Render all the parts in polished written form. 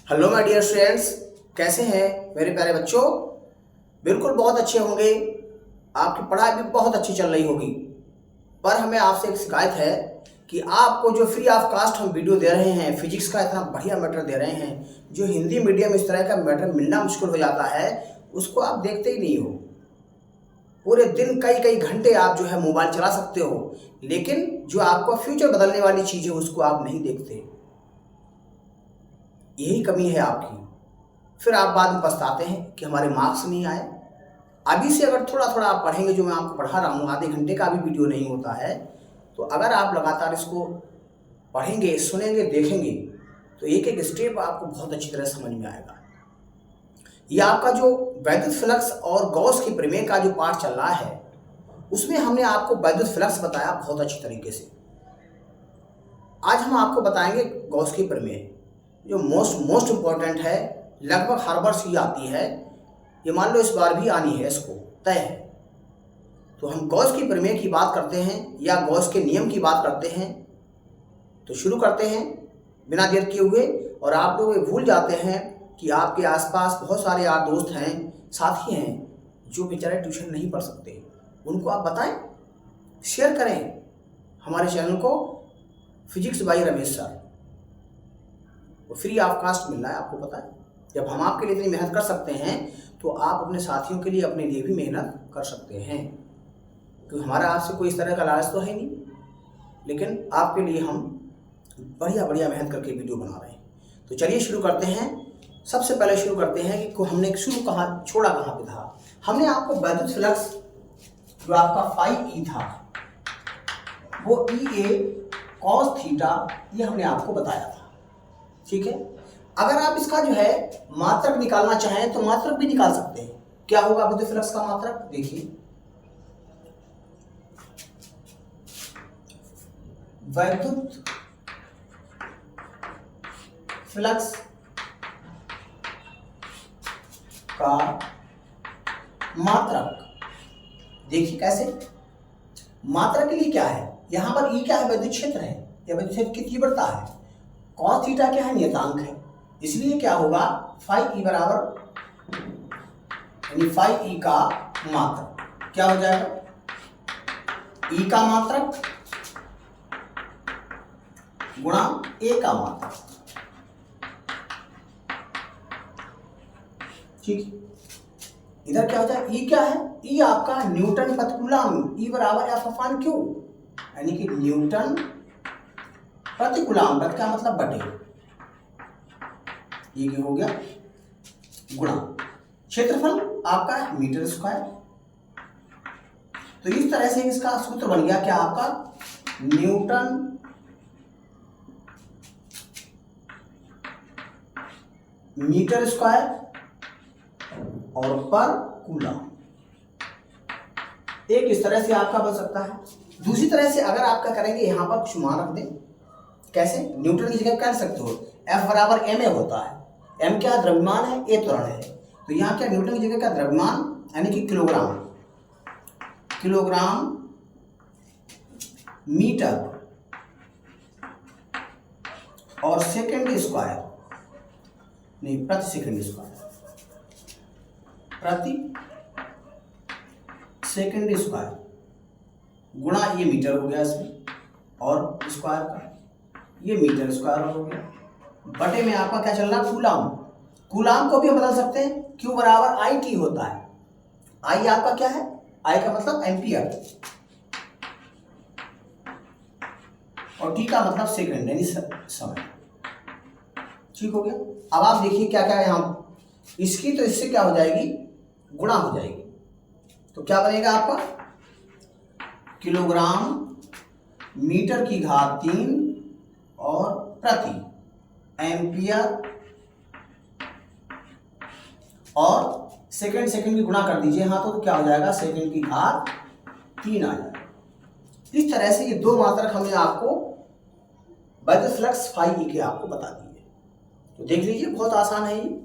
Hello my dear students, कैसे हैं मेरे प्यारे बच्चों। बिल्कुल बहुत अच्छे होंगे। आपकी पढ़ाई भी बहुत अच्छी चल रही होगी। पर हमें आपसे एक शिकायत है कि आपको जो फ्री ऑफ कास्ट हम वीडियो दे रहे हैं, फिजिक्स का इतना बढ़िया मैटर दे रहे हैं, जो हिंदी मीडियम इस तरह का मैटर मिलना मुश्किल हो जाता है, उसको आप देखते ही नहीं हो। पूरे दिन कई कई घंटे आप जो है मोबाइल चला सकते हो, लेकिन जो आपका फ्यूचर बदलने वाली चीज़ है उसको आप नहीं देखते। यही कमी है आपकी। फिर आप बाद में पछताते हैं कि हमारे मार्क्स नहीं आए। अभी से अगर थोड़ा थोड़ा आप पढ़ेंगे, जो मैं आपको पढ़ा रहा हूँ, आधे घंटे का भी वीडियो नहीं होता है, तो अगर आप लगातार इसको पढ़ेंगे, सुनेंगे, देखेंगे, तो एक एक स्टेप आपको बहुत अच्छी तरह समझ में आएगा। ये आपका जो वैद्युत फ्लक्स और गॉस की प्रमेय का जो पाठ चल रहा है, उसमें हमने आपको वैद्युत फ्लक्स बताया बहुत अच्छी तरीके से। आज हम आपको बताएंगे गॉस की प्रमेय, जो मोस्ट इम्पॉर्टेंट है। लगभग हर वर्ष ये आती है, ये मान लो इस बार भी आनी है, इसको तय है। तो हम गॉस की प्रमेय की बात करते हैं या गॉस के नियम की बात करते हैं। तो शुरू करते हैं बिना देर किए हुए। और आप लोग ये भूल जाते हैं कि आपके आसपास बहुत सारे यार दोस्त हैं, साथी हैं, जो बेचारे ट्यूशन नहीं पढ़ सकते। उनको आप बताएं, शेयर करें हमारे चैनल को, फिजिक्स बाय रमेश सर। वो फ्री ऑफ कास्ट मिल रहा है, आपको पता है। जब हम आपके लिए इतनी मेहनत कर सकते हैं, तो आप अपने साथियों के लिए, अपने लिए भी मेहनत कर सकते हैं। क्योंकि हमारा आपसे कोई इस तरह का लालच तो है नहीं, लेकिन आपके लिए हम बढ़िया बढ़िया मेहनत करके वीडियो बना रहे हैं। तो चलिए शुरू करते हैं। सबसे पहले शुरू करते हैं कि हमने शुरू कहाँ छोड़ा, कहाँ पे था। हमने आपको वैद्युत फ्लक्स जो आपका फाई ई था, वो ई ए कॉस थीटा, ये हमने आपको बताया था। ठीक है। अगर आप इसका जो है मात्रक निकालना चाहें तो मात्रक भी निकाल सकते हैं। क्या होगा वैद्युत फ्लक्स का मात्रक, देखिए। वैद्युत फ्लक्स का मात्रक, देखिए कैसे। मात्रक के लिए क्या है, यहां पर ई क्या है, वैद्युत क्षेत्र है, या वैद्युत क्षेत्र की तीव्रता है। कॉस थीटा क्या है, नियतांक है। इसलिए क्या होगा, फाई ई बराबर, यानी फाई ई का मात्रक क्या हो जाएगा, ई का मात्रक गुणा ए का मात्रक। ठीक। इधर क्या हो जाए, ई क्या है, ई आपका न्यूटन प्रति कूलम, ई बराबर एफ अपान क्यू, यानी कि न्यूटन प्रति कूलम, प्रति का मतलब बटे, ये क्या हो गया, गुणा क्षेत्रफल आपका है मीटर स्क्वायर। तो इस तरह से इसका सूत्र बन गया क्या आपका, न्यूटन मीटर स्क्वायर और पर कूलम। एक इस तरह से आपका बन सकता है। दूसरी तरह से अगर आपका करेंगे, यहां पर कुछ मान रख दें, कैसे, न्यूटन की जगह कर सकते हो, F बराबर एम ए होता है। एम क्या द्रव्यमान है, ए त्वरण है। तो यहाँ क्या, न्यूटन की जगह का द्रव्यमान यानी कि किलोग्राम, किलोग्राम मीटर और सेकंड स्क्वायर, नहीं प्रति सेकंड स्क्वायर, प्रति सेकंड स्क्वायर गुणा ये मीटर हो गया इसमें, और स्क्वायर का ये मीटर स्क्वायर हो गया, बटे में आपका क्या चल रहा है, कूलम। कूलम को भी हम बदल सकते हैं, क्यू बराबर आई टी होता है। आई आपका क्या है, आई का मतलब एम्पियर, और टी का मतलब सेकंड यानी समय। ठीक हो गया। अब आप देखिए क्या क्या यहां, इसकी तो इससे क्या हो जाएगी, गुणा हो जाएगी। तो क्या बनेगा आपका, किलोग्राम मीटर की घात 3 और प्रति एम्पियर, और सेकंड सेकंड की गुणा कर दीजिए, हाँ, तो क्या हो जाएगा, सेकंड की घात 3 आ जाएगा। इस तरह से ये दो मात्रक हमने आपको वैद्युत फ्लक्स फाई ई के आपको बता दिए। तो देख लीजिए, बहुत आसान है ये।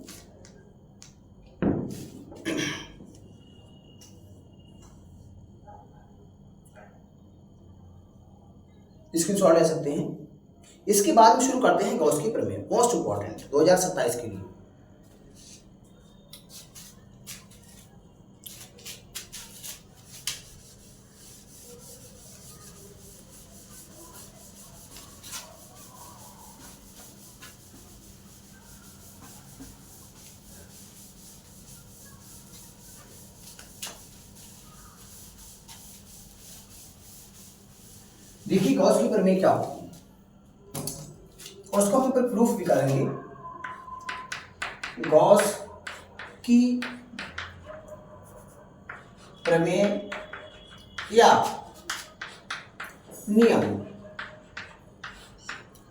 स्क्रीनशॉट ले सकते हैं। इसके बाद हम शुरू करते हैं गॉस की प्रमेय, मोस्ट इंपॉर्टेंट 2027 के लिए। देखिए गॉस की प्रमेय क्या होती है और उसको हम फिर प्रूफ भी करेंगे। गॉस की प्रमेय या नियम,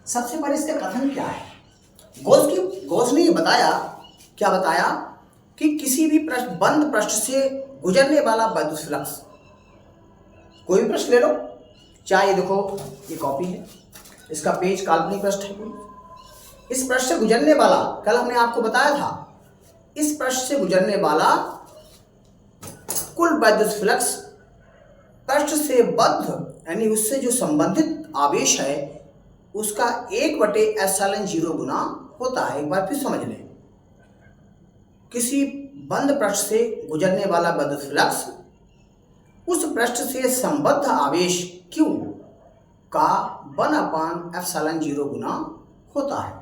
सबसे पहले इसका कथन क्या है। गॉस ने ये बताया, क्या बताया कि किसी भी बंद पृष्ठ से गुजरने वाला विद्युत फ्लक्स, कोई भी पृष्ठ ले लो, चाहे ये देखो ये कॉपी है, इसका पेज काल्पनिक पृष्ठ है कोई, इस पृष्ठ से गुजरने वाला, कल हमने आपको बताया था, इस पृष्ठ से गुजरने वाला कुल विद्युत फ्लक्स पृष्ठ से बद्ध यानी उससे जो संबंधित आवेश है उसका 1/ε0 गुना होता है। एक बार फिर समझ लें, किसी बंद पृष्ठ से गुजरने वाला विद्युत फ्लक्स उस पृष्ठ से संबद्ध आवेश Q का 1/ε0 गुना होता है।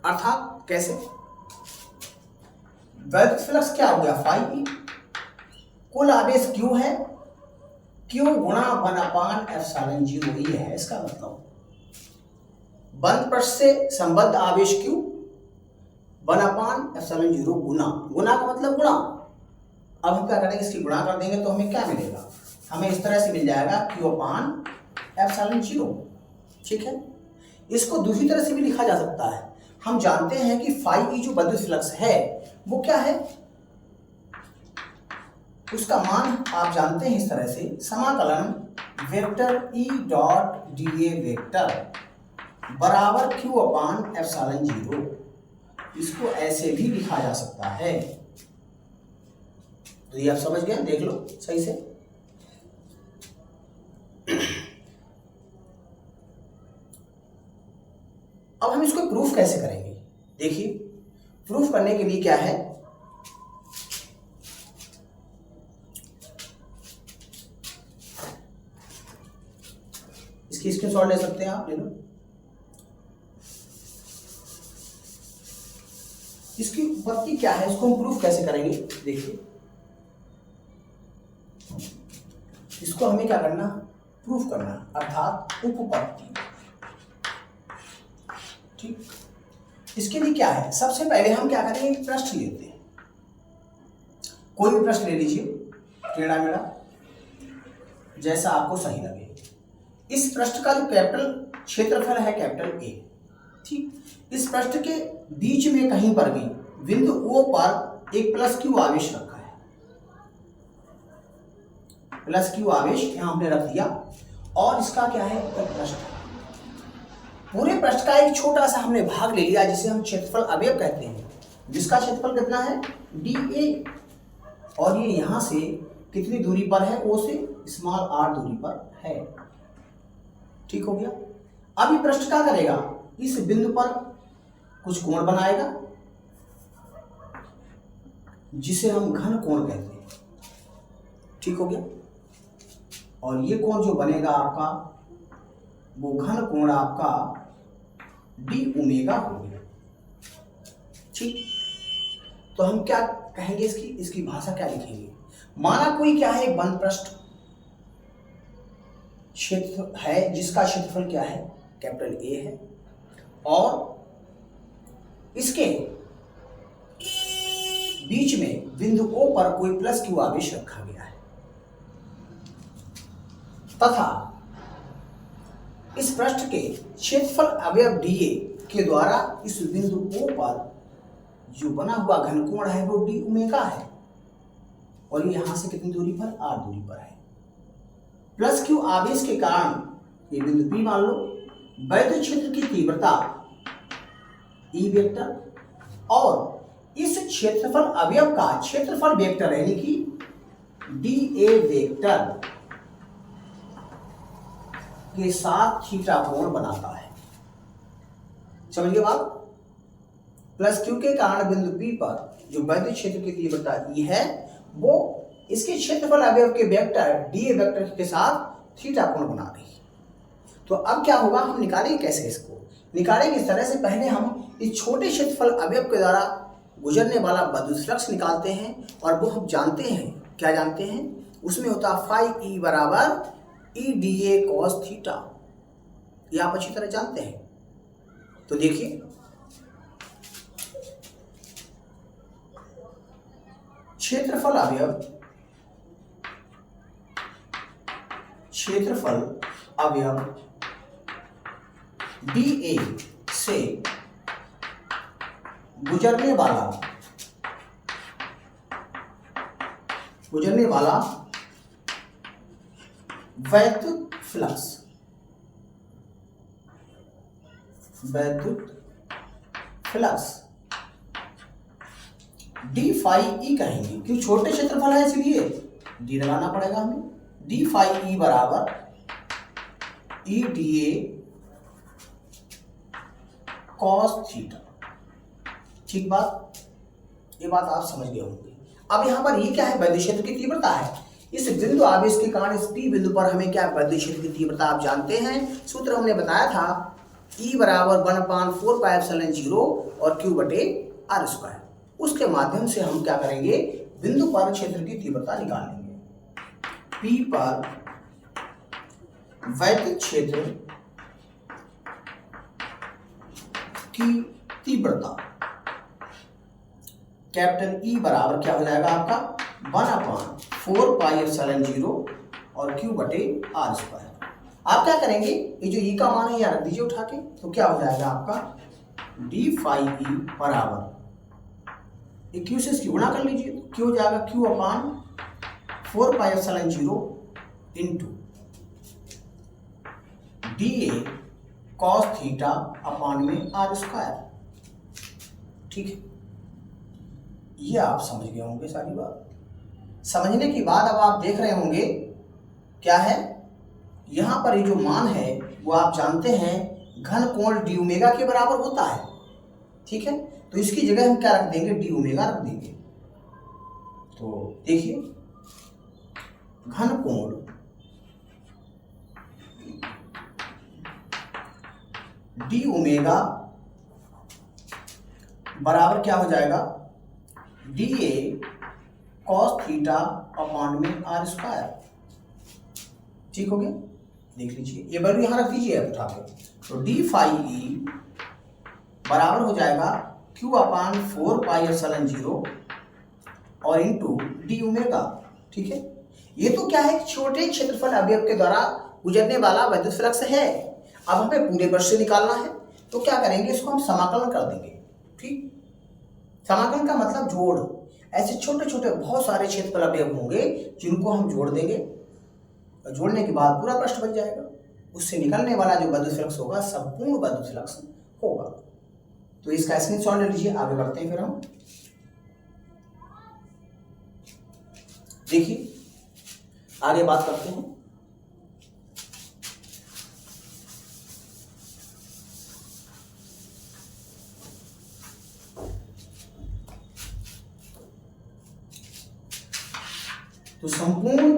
अर्थात कैसे, विद्युत फ्लक्स क्या हो गया, फाई, कुल आवेश Q है, Q गुणा 1/ε0 ही है। इसका मतलब बंद पृष्ठ से संबद्ध आवेश Q 1/ε0 गुना, गुना का मतलब गुणा। अब हम क्या करेंगे, इसकी गुणा कर देंगे तो हमें क्या मिलेगा, हमें इस तरह से मिल जाएगा Q/ε0। ठीक है, इसको दूसरी तरह से भी लिखा जा सकता है। हम जानते हैं कि फाई जो विद्युत फ्लक्स है वो क्या है, उसका मान आप जानते हैं इस तरह से, समाकलन vector E dot dA vector बराबर Q/ε0। इसको ऐसे भी लिखा जा सकता है। तो ये आप समझ गए, देख लो सही से। अब हम इसको प्रूफ कैसे करेंगे, देखिए प्रूफ करने के लिए क्या है, इसकी स्क्रीनशॉट ले सकते हैं आप, ले लो। इसकी उत्पत्ति क्या है, इसको हम प्रूफ कैसे करेंगे, देखिए इसको हमें क्या करना, प्रूफ करना, अर्थात उपपत्ति। ठीक, इसके लिए क्या है, सबसे पहले हम क्या करेंगे, एक पृष्ठ लेते हैं, कोई भी पृष्ठ ले लीजिए, टेढ़ा मेढ़ा, जैसा आपको सही लगे। इस पृष्ठ का जो कैपिटल क्षेत्रफल है कैपिटल A, ठीक, इस पृष्ठ के बीच में कहीं पर भी बिंदु O पर एक +Q आवेश रखा है, +Q आवेश यहां हमने रख दिया, और इसका क्या है, एक पृष्ठ, पूरे पृष्ठ का एक छोटा सा हमने भाग ले लिया जिसे हम क्षेत्रफल अवयव कहते हैं, जिसका क्षेत्रफल कितना है, dA, और ये यहां से कितनी दूरी पर है, O से r दूरी पर है। ठीक हो गया। अब ये पृष्ठ क्या करेगा, इस बिंदु पर कुछ कोण बनाएगा जिसे हम घन कोण कहते हैं। ठीक हो गया, और ये कोण जो बनेगा आपका, वो घन कोण आपका d ω हो गया। ठीक, तो हम क्या कहेंगे, इसकी भाषा क्या लिखेंगे, माना कोई क्या है, एक बंद पृष्ठ क्षेत्र है जिसका क्षेत्रफल क्या है, कैपिटल A है, और इसके बीच में बिंदु O पर कोई +Q आवेश रखा गया है, तथा इस पृष्ठ के क्षेत्रफल अवयव dA के द्वारा इस बिंदु O पर जो बना हुआ घनकोण है वो d ω है, और ये यहां से कितनी दूरी पर, r दूरी पर है। +Q आवेश के कारण ये बिंदु P मान लो, विद्युत क्षेत्र की तीव्रता E वेक्टर, और इस क्षेत्रफल अवयव का क्षेत्रफल वेक्टर यानी कि dA वेक्टर के साथ थीटा कोण बनाता है। समझिए बात। प्लस क्यू के कारण बिंदु P पर जो वैद्युत क्षेत्र की तीव्रता E है वो इसके क्षेत्रफल अवयव के वेक्टर dA वेक्टर के साथ थीटा कोण बना रही है। तो अब क्या होगा, हम निकालेंगे कैसे इसको? निकालेंगे इस तरह से, पहले हम इस छोटे क्षेत्रफल अवयव के द्वारा गुजरने वाला विद्युत फ्लक्स निकालते हैं और वो हम जानते हैं, क्या जानते हैं? उसमें होता है फाई ई बराबर E D A cos theta, ये आप अच्छी तरह जानते हैं। तो देखिए क्षेत्रफल अवयव डी ए से गुजरने वाला वैद्युत फ्लक्स डी फाई ई कहेंगे, क्योंकि छोटे क्षेत्रफल है इसलिए डी लगाना पड़ेगा हमें। डी फाई ई बराबर E D A cos theta. ठीक बात, ये बात आप समझ गए होंगे। अब यहाँ पर ये क्या है, वैद्युत क्षेत्र की तीव्रता है। इस बिंदु आवेश के कारण इस P बिंदु पर हमें क्या वैद्युत क्षेत्र की तीव्रता आप जानते हैं, सूत्र हमने बताया था E बराबर 1/4πε0 और Q बटे R स्क्वायर। उसके माध्यम से हम क्या करेंगे, बिंदु पर क्षेत्र की तीव्रता निकालेंगे। P पर वैद्युत क्षेत्र की तीव्रता कैपिटल E बराबर क्या हो जाएगा आपका 1/4πε0 और Q बटे R स्क्वायर। आप क्या करेंगे, ये जो E का मान है यहाँ रख दीजिए उठा के, तो क्या हो जाएगा आपका डी फाई ई बराबर Q से इसकी गुणा कर लीजिए, तो Q हो जाएगा Q/4πε0 into D A cos theta upon में R स्क्वायर। ठीक है, ये आप समझ गए होंगे सारी बात। समझने के बाद अब आप देख रहे होंगे क्या है, यहाँ पर ये जो मान है वो आप जानते हैं घन कोण डी ओमेगा के बराबर होता है। ठीक है, तो इसकी जगह हम क्या रख देंगे, डी ओमेगा रख देंगे। तो देखिए घन कोण डी ओमेगा बराबर क्या हो जाएगा, D A cos theta upon में R स्क्वायर। ठीक हो गया, देख लीजिए, ये वैल्यू यहां रख दीजिए उठा के। तो डी फाई ई बराबर हो जाएगा Q/4πε0 और इंटू डी ओमेगा। ठीक है, ये तो क्या है, छोटे क्षेत्रफल अवयव के द्वारा गुजरने वाला विद्युत फ्लक्स है। अब हमें पूरे पृष्ठ से निकालना है, तो क्या करेंगे, इसको हम समाकलन कर देंगे। ठीक, समाकलन का मतलब जोड़। ऐसे छोटे छोटे बहुत सारे क्षेत्रफल अवयव होंगे जिनको हम जोड़ देंगे, और जोड़ने के बाद पूरा पृष्ठ बन जाएगा। उससे निकलने वाला जो विद्युत फ्लक्स होगा संपूर्ण विद्युत फ्लक्स होगा। तो इसका स्क्रीनशॉट ले लीजिए, आगे बढ़ते हैं फिर हम। देखिए आगे बात करते हैं। तो संपूर्ण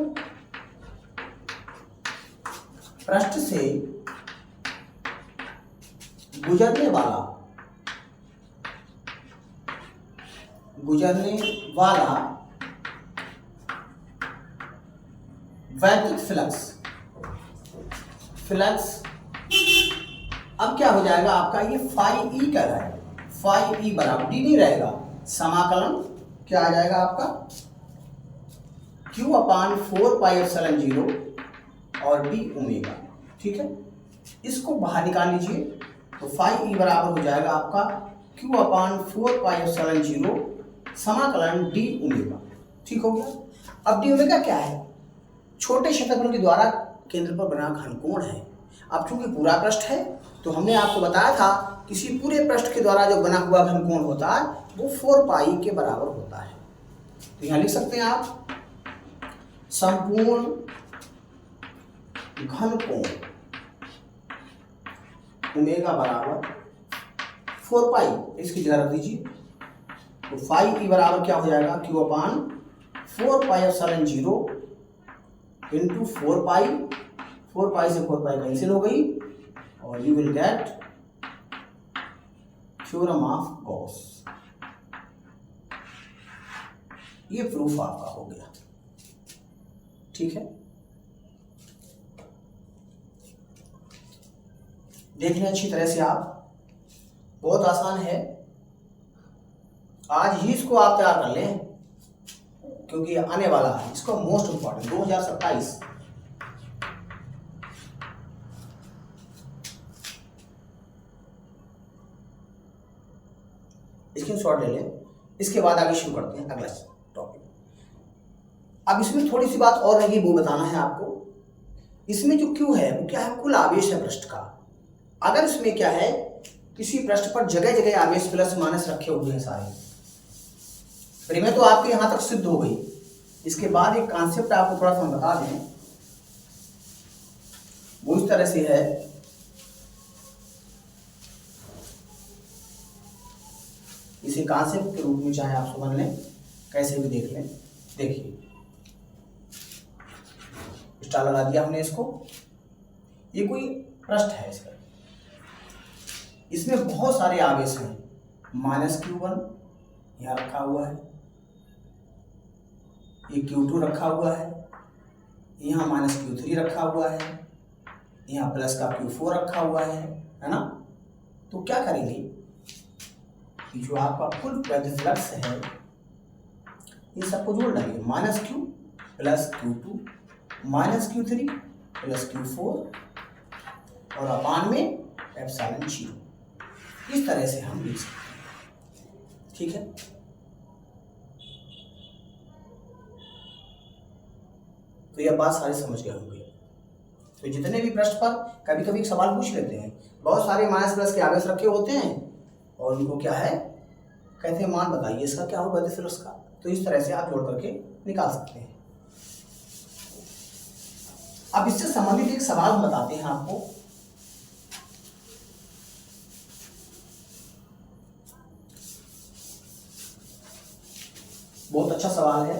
पृष्ठ से गुजरने वाला वैद्युत फ्लक्स अब क्या हो जाएगा आपका, ये फाई ई का है, फाई ई बराबर डी नहीं रहेगा, समाकलन क्या आ जाएगा आपका Q/4πε0 और डी ओमेगा। ठीक है, इसको बाहर निकाल लीजिए, तो फाई ई बराबर हो जाएगा आपका Q/4πε0 समाकलन डी ओमेगा। ठीक हो गया। अब डी ओमेगा क्या है, छोटे क्षेत्रफल के द्वारा केंद्र पर बना घनकोण है। अब चूंकि पूरा पृष्ठ है तो हमने आपको बताया था किसी पूरे पृष्ठ के द्वारा जो बना हुआ घनकोण होता है वो 4 पाई के बराबर होता है। तो यहाँ लिख सकते हैं आप संपूर्ण घनकोण ओमेगा बराबर 4 पाई, इसकी जगह रख दीजिए। तो फाई ई बराबर क्या हो जाएगा, क्यू अपान 4 पाई एप्सिलॉन 0 इंटू 4 पाई, 4 पाई से 4 पाई कैंसिल हो गई और you will get theorem of Gauss. ये प्रूफ आपका हो गया, ठीक है। देख लें अच्छी तरह से आप, बहुत आसान है, आज ही इसको आप तैयार कर लें क्योंकि आने वाला है इसको मोस्ट इंपॉर्टेंट 2027। स्क्रीनशॉट ले लें, इसके बाद आगे शुरू करते हैं अगला टॉपिक। अब इसमें थोड़ी सी बात और रहेगी, वो बताना है आपको। इसमें जो क्यू है वो क्या है, कुल आवेश है पृष्ठ का। अगर इसमें क्या है, किसी पृष्ठ पर जगह जगह आवेश प्लस माइनस रखे हुए हैं सारे, में तो आपके यहां तक सिद्ध हो गई। इसके बाद एक कॉन्सेप्ट आपको थोड़ा सा बता दें, वो इस तरह से है, इसे कॉन्सेप्ट के रूप में चाहे आप समझ लें, कैसे भी देख लें। देखिए स्टार लगा दिया हमने इसको, ये कोई पृष्ठ है इसका, इसमें बहुत सारे आवेश हैं। -Q1 यहाँ रखा हुआ है, ये Q2 रखा हुआ है, यहाँ -Q3 रखा हुआ है, यहाँ प्लस का Q4 रखा हुआ है ना। तो क्या करेंगे कि जो आपका कुल वैद्युत फ्लक्स है इन सबको जोड़ लेंगे, -Q plus Q2 -Q3 plus Q4 और अपान में एप्सिलॉन 0। इस तरह से हम लिख सकते हैं, ठीक है। तो यह बात सारे समझ गए होंगे। तो जितने भी पृष्ठ पर कभी कभी सवाल पूछ लेते हैं, बहुत सारे माइनस प्लस के आवेश रखे होते हैं और उनको क्या है कहते हैं, मान बताइए इसका क्या होगा वैद्युत फ्लक्स का। तो इस तरह से आप जोड़ करके निकाल सकते हैं। अब इससे संबंधित एक सवाल हम बताते हैं आपको। बहुत अच्छा सवाल है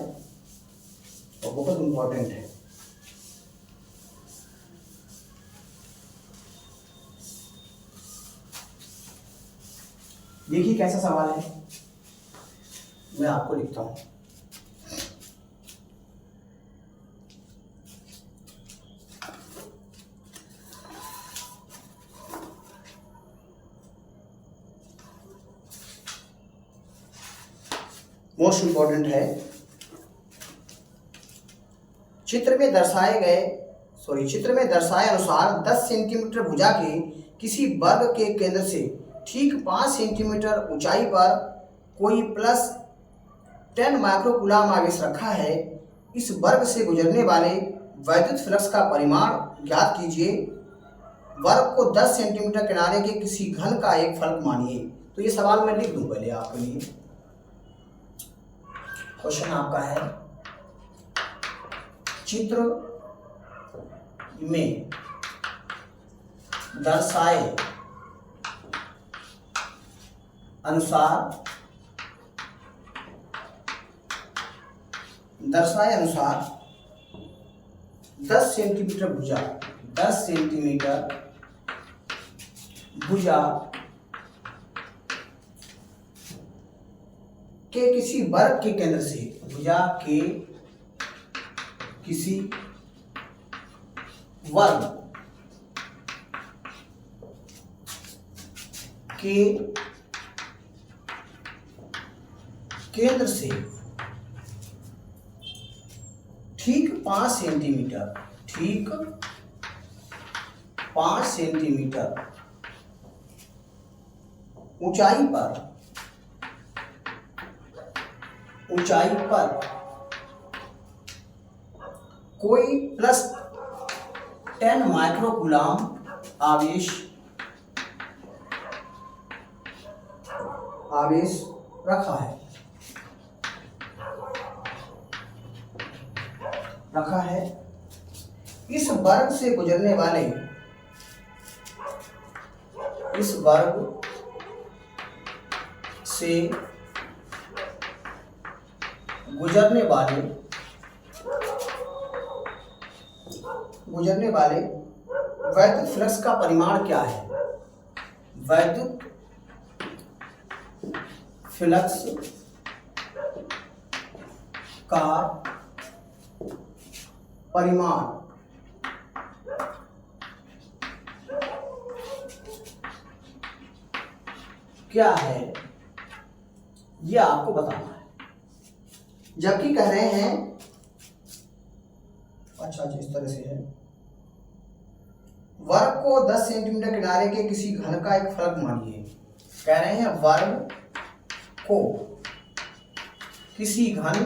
और बहुत इंपॉर्टेंट है। देखिए कैसा सवाल है, मैं आपको लिखता हूं। मोस्ट इंपॉर्टेंट है। चित्र में दर्शाए अनुसार 10 सेंटीमीटर भुजा के किसी वर्ग के केंद्र से ठीक 5 सेंटीमीटर ऊंचाई पर कोई +10 माइक्रोकूलम आवेश रखा है। इस वर्ग से गुजरने वाले वैद्युत फ्लक्स का परिमाण ज्ञात कीजिए। वर्ग को 10 सेंटीमीटर किनारे के किसी घन का एक फलक मानिए। तो ये सवाल मैं लिख दूं पहले आपके लिए। क्वेश्चन आपका है, चित्र में दर्शाए अनुसार 10 सेंटीमीटर भुजा, 10 सेंटीमीटर भुजा के किसी वर्ग के केंद्र से, भुजा के किसी वर्ग के केंद्र से ठीक 5 सेंटीमीटर, ठीक 5 सेंटीमीटर ऊंचाई पर कोई +10 माइक्रोकूलम आवेश रखा है। इस वर्ग से गुजरने वाले, इस वर्ग से गुजरने वाले वैद्युत फ्लक्स का परिमाण क्या है? वैद्युत फ्लक्स का परिमाण क्या है, ये आपको बताना है। जबकि कह रहे हैं, अच्छा इस तरह से है, वर्ग को 10 सेंटीमीटर किनारे के किसी घन का एक फलक मानिए। कह रहे हैं वर्ग को किसी घन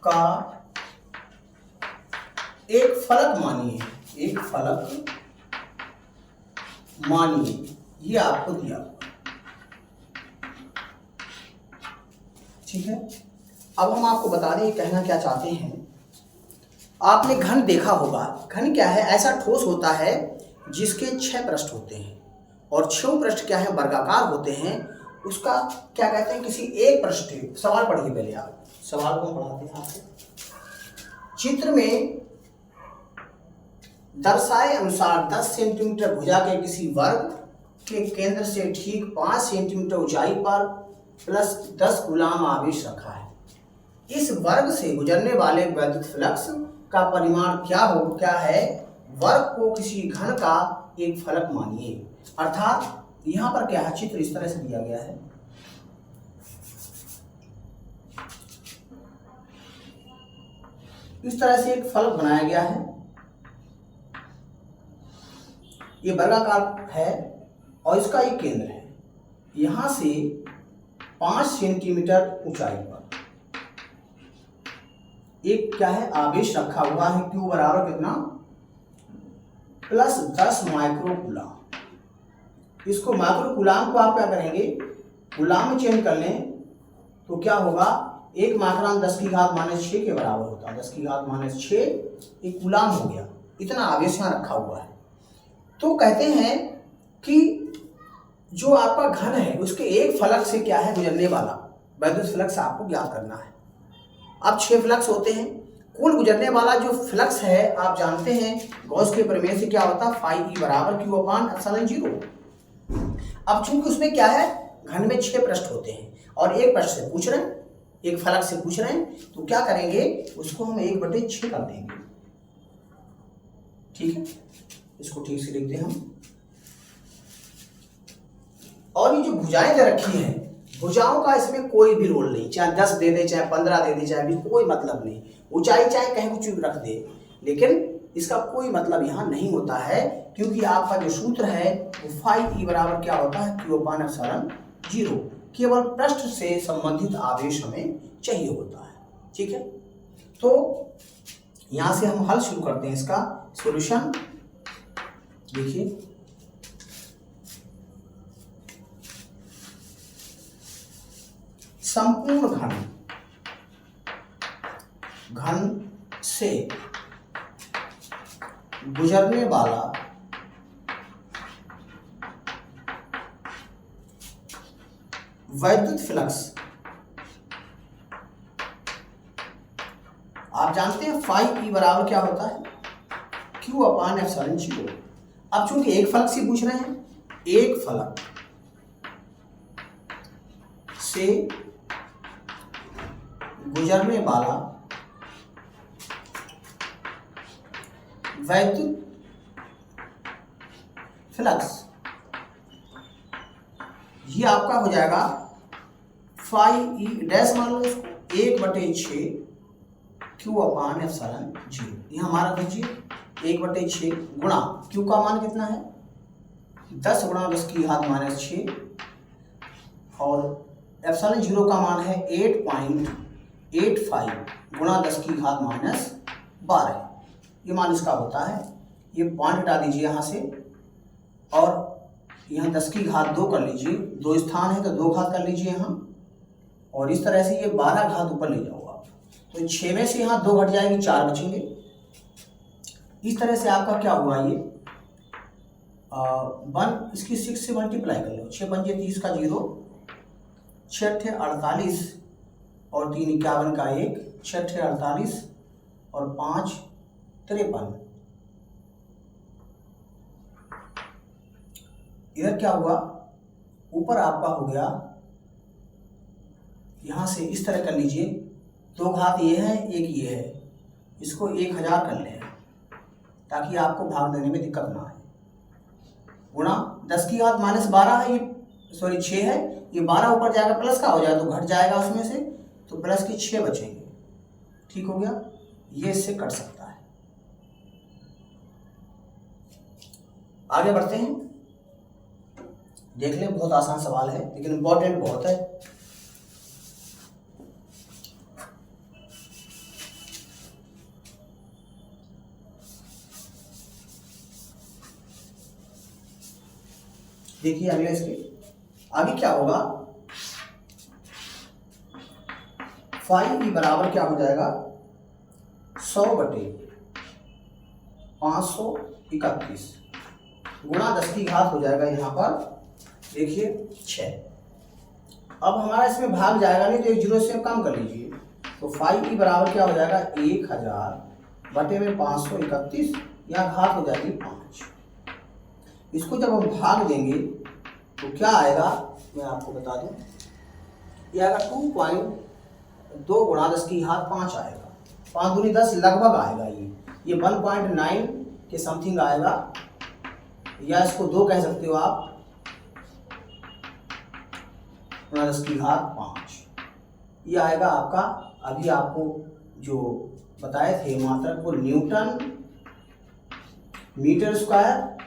का एक फलक मानिए, ये आपको दिया। ठीक है, अब हम आपको बता दें कहना क्या चाहते हैं। आपने घन देखा होगा। घन क्या है? ऐसा ठोस होता है जिसके 6 पृष्ठ होते हैं और 6 पृष्ठ क्या है? वर्गाकार होते हैं। उसका क्या कहते हैं? किसी एक पृष्ठ। सवाल पढ़िए पहले आप, सवाल को पढ़ाते हैं आपको। चित्र में दर्शाए अनुसार 10 सेंटीमीटर भुजा के किसी वर्ग के केंद्र से ठीक 5 सेंटीमीटर ऊंचाई पर प्लस 10 कूलम आवेश रखा है। इस वर्ग से गुजरने वाले वैद्युत फ्लक्स का परिमाण क्या है? वर्ग को किसी घन का एक फलक मानिए। अर्थात यहां पर क्या है? चित्र इस तरह से दिया गया है। इस तरह से एक फलक बनाया गया है। ये वर्गाकार है और इसका एक केंद्र है। यहां से 5 सेंटीमीटर ऊंचाई पर एक क्या है? आवेश रखा हुआ है। क्यू बराबर कितना? Plus 10 microcoulomb. इसको माइक्रोकूलम को आप क्या करेंगे? कूलम में चेंज कर लें तो क्या होगा? 1 माइक्रोन 10 की घात -6 के बराबर होता है। 10 की घात -6 एक कूलम हो गया। इतना आवेश यहाँ रखा हुआ है। तो कहते हैं कि जो आपका घन है उसके एक फलक से क्या है? गुजरने वाला वैद्युत फ्लक्स आपको ज्ञात करना है। अब 6 फ्लक्स होते हैं। कुल गुजरने वाला जो फ्लक्स है आप जानते हैं गॉस के प्रमेय से क्या होता है? फाई ई बराबर Q/ε0। अब चूंकि उसमें क्या है? घन में 6 पृष्ठ होते हैं और एक पृष्ठ से पूछ रहे हैं, एक फलक से पूछ रहे हैं, तो क्या करेंगे? उसको हम 1/6 कर देंगे। ठीक है, इसको ठीक से लिखते हैं हम। और ये जो भुजाएं दे रखी हैं, भुजाओं का इसमें कोई भी रोल नहीं। चाहे 10 दे दे, चाहे 15 दे दे, चाहे 20, कोई मतलब नहीं। ऊंचाई चाहे कहीं कुछ रख दे, लेकिन इसका कोई मतलब यहाँ नहीं होता है, क्योंकि आपका जो सूत्र है वो फाई ई बराबर क्या होता है? Q/ε0। केवल पृष्ठ से संबंधित आवेश हमें चाहिए होता है। ठीक है, तो यहाँ से हम हल शुरू करते हैं। इसका सॉल्यूशन देखिए, संपूर्ण घन से गुजरने वाला वैद्युत फ्लक्स, आप जानते हैं फाई ई बराबर क्या होता है? Q/ε0। अब चूंकि एक फलक से पूछ रहे हैं, एक फलक से गुजरने वाला वैद्युत फ्लक्स, ये आपका हो जाएगा फाई ई डैश, मान लो इसको 1/6 Q/ε0। ये हमारा दीजिए 1/6 गुणा Q का मान कितना है? 10 गुणा 10 की घात -6 और ε0 का मान है 8.85 गुणा 10 की घात -12। ये मान इसका होता है। ये पॉइंट हटा दीजिए यहाँ से और यहाँ 10 की घात 2 कर लीजिए। 2 स्थान है तो 2 घात कर लीजिए यहाँ, और इस तरह से ये 12 घात ऊपर ले जाओ आप। तो 6 में से यहाँ 2 घट जाएगी, 4 बचेंगे। इस तरह से आपका क्या हुआ? ये 1 इसकी 6 से मल्टीप्लाई कर लो, 6 पंजे 30 का 0, 6 48 और 3 51 का 1, 6 48 और 5 53। इधर क्या हुआ, ऊपर आपका हो गया, यहां से इस तरह कर लीजिए, 2 घात ये है, 1 ये है, इसको 1000 कर लें ताकि आपको भाग देने में दिक्कत ना आए। गुणा 10 की घात -12 है, ये सॉरी 6 है, ये 12 ऊपर जाएगा प्लस का हो जाएगा तो घट जाएगा उसमें से, तो प्लस की 6 बचेंगे। ठीक हो गया, ये इससे कट सकता है। आगे बढ़ते हैं, देख लें, बहुत आसान सवाल है लेकिन इंपॉर्टेंट बहुत है। देखिए अगले इसके अभी क्या होगा, 5 बराबर क्या हो जाएगा, 100/531 गुणा 10 की घात हो जाएगा यहाँ पर, देखिए 6। अब हमारा इसमें भाग जाएगा नहीं तो 1 0 से कम कर लीजिए, तो 5 बराबर क्या हो जाएगा, 1000/531, यहाँ घात हो जाएगी 5। इसको जब हम भाग देंगे तो क्या आएगा, मैं आपको बता दूं, यह आएगा 2.2 गुणा 10 की घात 5 आएगा, 5 दूनी 10 लगभग आएगा, ये 1.9 के समथिंग आएगा, या इसको 2 कह सकते हो आप, गुणा 10 की घात 5, ये आएगा आपका। अभी आपको जो बताए थे मात्रक को, न्यूटन मीटर स्क्वायर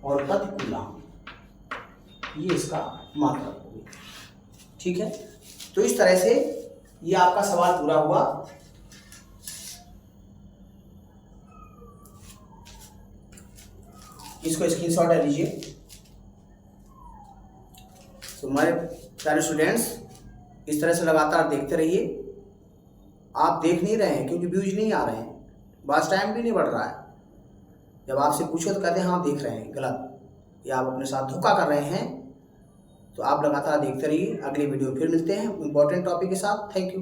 और प्रति कूलम, ये इसका मात्रक होगी। ठीक है, तो इस तरह से ये आपका सवाल पूरा हुआ। इसको स्क्रीनशॉट ले लीजिए। तो हमारे प्यारे स्टूडेंट्स, इस तरह से लगातार देखते रहिए। आप देख नहीं रहे हैं क्योंकि व्यूज नहीं आ रहे हैं, बस टाइम भी नहीं बढ़ रहा है। जब आपसे पूछो तो कहते हैं हाँ देख रहे हैं, गलत, या आप अपने साथ धोखा कर रहे हैं। तो आप लगातार देखते रहिए। अगली वीडियो फिर मिलते हैं इंपॉर्टेंट टॉपिक के साथ। Thank you.